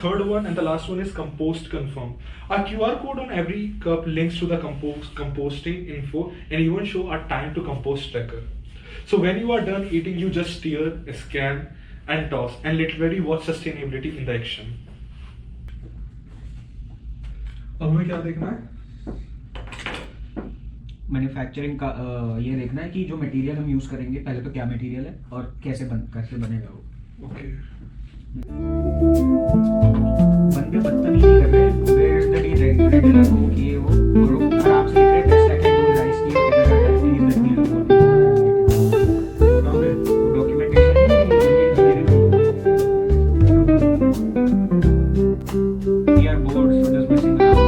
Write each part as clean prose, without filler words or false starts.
Third one and the last one is compost confirm. A QR code on every cup links to the composting info and even show a time to compost tracker. So when you are done eating, you just stir, scan and toss and literally watch sustainability in the action. अब हमें क्या देखना है? Manufacturing का ये देखना है कि जो मटेरियल हम यूज़ करेंगे पहले तो क्या मटेरियल है और कैसे बनेगा वो। ओके। बंदे बदतमीजी कर रहे हैं, वेयर इज द रेगुलर हो कि वो और आराम से लिख रहे हैं 10 सेकंड दो राइस की we are bored so just messing around.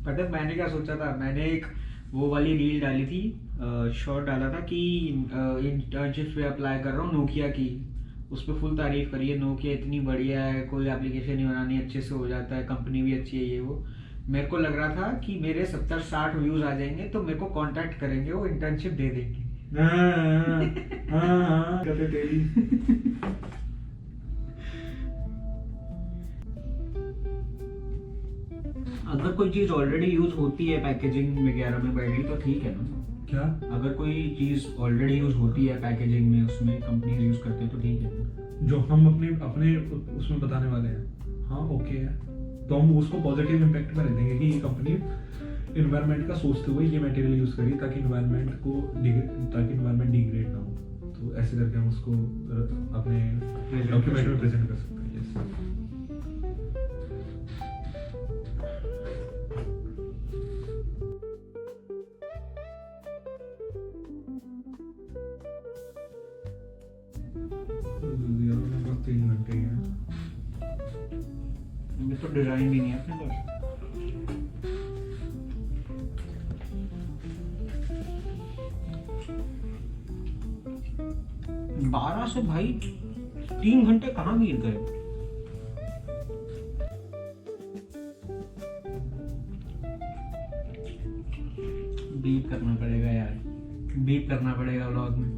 पता है मैंने क्या सोचा था, मैंने एक वो वाली रील डाली थी, शॉर्ट डाला था कि इंटर्नशिप पे अप्लाई कर रहा हूँ नोकिया की, उस पर फुल तारीफ करी है, नोकिया इतनी बढ़िया है, कोई एप्लीकेशन नहीं बनानी, अच्छे से हो जाता है, कंपनी भी अच्छी है ये वो। मेरे को लग रहा था कि मेरे 70-60 व्यूज आ जाएंगे तो मेरे को कांटेक्ट करेंगे, वो इंटर्नशिप दे देंगे। अगर कोई चीज ऑलरेडी यूज होती है पैकेजिंग वगैरह में बैडली तो ठीक है ना। क्या? अगर कोई चीज ऑलरेडी यूज होती है पैकेजिंग में, उसमें कंपनीज यूज करते हैं तो ठीक है। जो हम अपने उसमें बताने वाले हैं, हाँ ओके है, तो हम उसको पॉजिटिव इम्पैक्ट में रख देंगे कि ये कंपनी इन्वायरमेंट का सोचते हुए ये मटेरियल यूज करी ताकि इन्वायरमेंट डिग्रेड ना हो। तो ऐसे करके हम उसको अपने डॉक्यूमेंट में प्रेजेंट कर सकते हैं। यस। तो डिजाइन भी नहीं है अपने पास। बारह से भाई 3 घंटे कहाँ बीत गए। बीप करना पड़ेगा यार, बीप करना पड़ेगा व्लॉग में,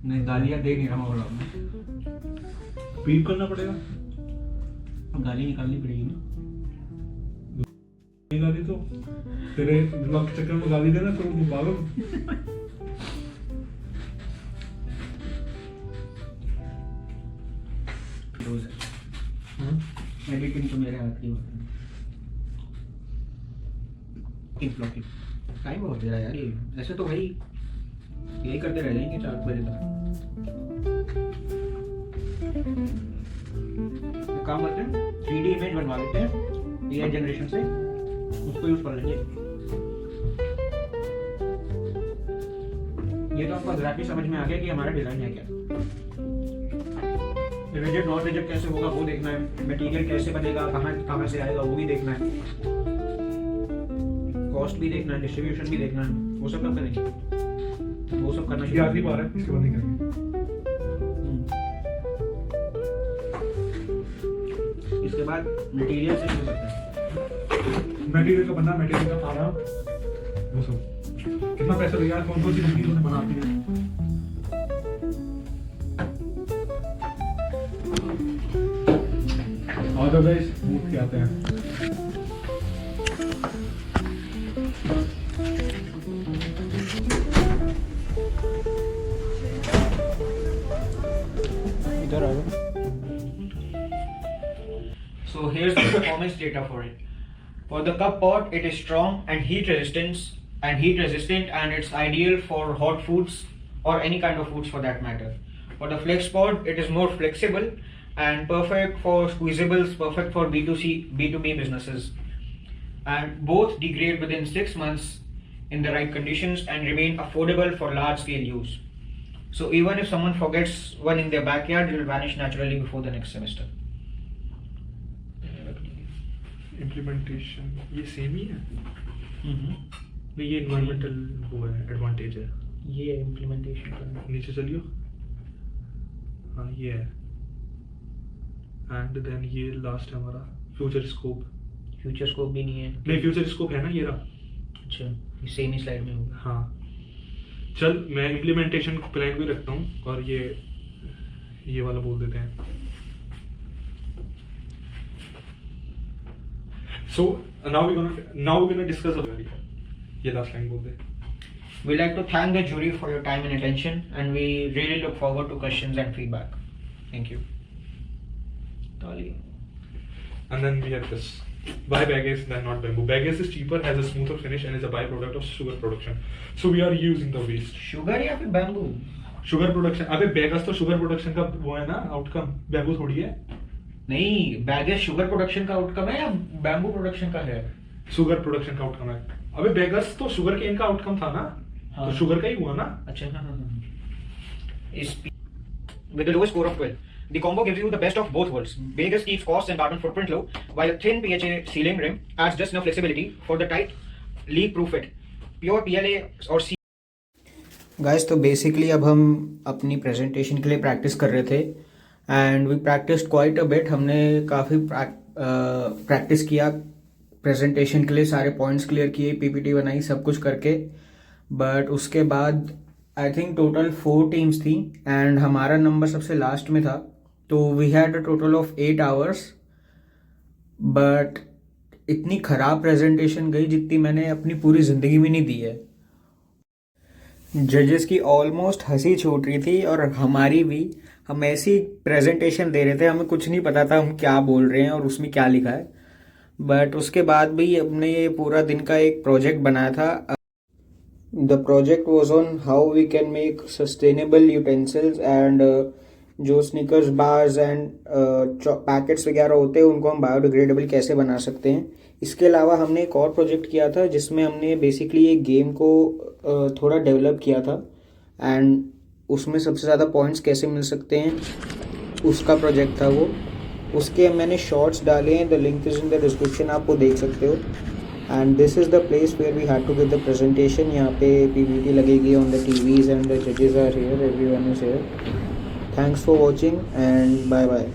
नहीं गालियां दे नहीं रहा हूँ व्लॉग में। बीप करना पड़ेगा, गाली निकालनी पड़ेगी ना। गाली तो तेरे ब्लॉग के चक्कर में गाली देना तो पागल। एडिटिंग तो मेरे हाथ की बात है। टाइम बहुत दे रहा है यार ये, ऐसे तो भाई यही करते रह जाएंगे 4 बजे तक। काम करते हैं 3D इमेज बनवा लेते हैं AI जनरेशन से, उसको यूज कर लेंगे। ये तो आपको एग्जैक्टली समझ में आ गया कि हमारा डिजाइन है क्या। रिजिड नॉन रिजिड कैसे होगा वो देखना है, मटेरियल कैसे बनेगा, कहाँ से आएगा वो भी देखना है, कॉस्ट भी देखना है, डिस्ट्रीब्यूशन भी देखना है, वो सब कब करेंगे, वो सब करना ये आधी बार है, इसके बाद नहीं करेंगे। इसके बाद मटेरियल से शुरू करते हैं। मटेरियल का बनना, मटेरियल का खाना, वो सब कितना पैसा लगेगा, कौन कौन सी कंपनी बनाती है। और तो गाइस मूड के आते हैं। इधर आ जाओ। So here's the performance data for it. For the cup pot, it is strong and heat resistant, and it's ideal for hot foods or any kind of foods for that matter. For the flex pot, it is more flexible and perfect for squeezables, perfect for B2C, B2B businesses. And both degrade within 6 months in the right conditions and remain affordable for large scale use. So even if someone forgets one in their backyard, it will vanish naturally before the next semester. Implementation ये same ही है? नहीं, ये environmental वो है, advantage है। ये implementation का नीचे चलियो। हाँ ये है। एंड देन ये लास्ट है हमारा फ्यूचर स्कोप। फ्यूचर स्कोप भी नहीं है। नहीं, फ्यूचर स्कोप है ना, ये रहा। अच्छा, ये सेम ही स्लाइड में होगा। हाँ चल, मैं इम्प्लीमेंटेशन प्लान भी रखता हूँ और ये वाला बोल देते हैं। So now we're gonna discuss about it. ये last line बोल दे। We'd like to thank the jury for your time and attention, and we really look forward to questions and feedback. Thank you. And then we have this. Why bagasse than not bamboo? Bagasse is cheaper, has a smoother finish, and is a byproduct of sugar production. So we are using the waste. Sugar या फिर bamboo? Sugar production. अबे bagasse तो sugar production का वो है ना outcome. Bamboo थोड़ी है। नहीं, बैगेस शुगर प्रोडक्शन का आउटकम है या बैम्बू प्रोडक्शन का है? शुगर प्रोडक्शन का आउटकम है। अबे बेगस तो शुगर केन का आउटकम था ना। हाँ। तो शुगर का ही हुआ ना। अच्छा हाँ। With the lowest score of 12, the combo gives you the best of both worlds. Vegas keeps cost and carbon footprint low, while a thin PHA sealing rim adds just enough flexibility for the tight, leak-proof fit. Pure PLA और Guys, तो basically अब हम अपनी presentation के लिए practice कर रहे थे, and we practiced quite a bit. हमने काफ़ी practice किया presentation के लिए, सारे points clear किए, PPT बनाई, सब कुछ करके. But उसके बाद I think total 4 teams थी and हमारा नंबर सबसे लास्ट में था. तो we had a total of 8 hours. But इतनी ख़राब presentation गई जितनी मैंने अपनी पूरी ज़िंदगी में नहीं दी है. जजेस की ऑलमोस्ट हंसी छूट रही थी और हमारी भी. हम ऐसी प्रेजेंटेशन दे रहे थे, हमें कुछ नहीं पता था हम क्या बोल रहे हैं और उसमें क्या लिखा है. बट उसके बाद भी हमने ये पूरा दिन का एक प्रोजेक्ट बनाया था. The project was on how we can make sustainable utensils and जो स्निकर्स बार्स एंड पैकेट्स वगैरह होते हैं उनको हम बायोडिग्रेडेबल कैसे बना सकते हैं. इसके अलावा हमने एक और प्रोजेक्ट किया था जिसमें हमने बेसिकली एक गेम को थोड़ा डेवलप किया था एंड उसमें सबसे ज़्यादा पॉइंट्स कैसे मिल सकते हैं उसका प्रोजेक्ट था वो. उसके मैंने शॉर्ट्स डाले हैं, the link is in the description, आप वो देख सकते हो. And this is the place where we had to give the presentation. यहाँ पे PPT लगेगी on the TVs and the जजेस are here, everyone is here. Thanks for watching and bye bye.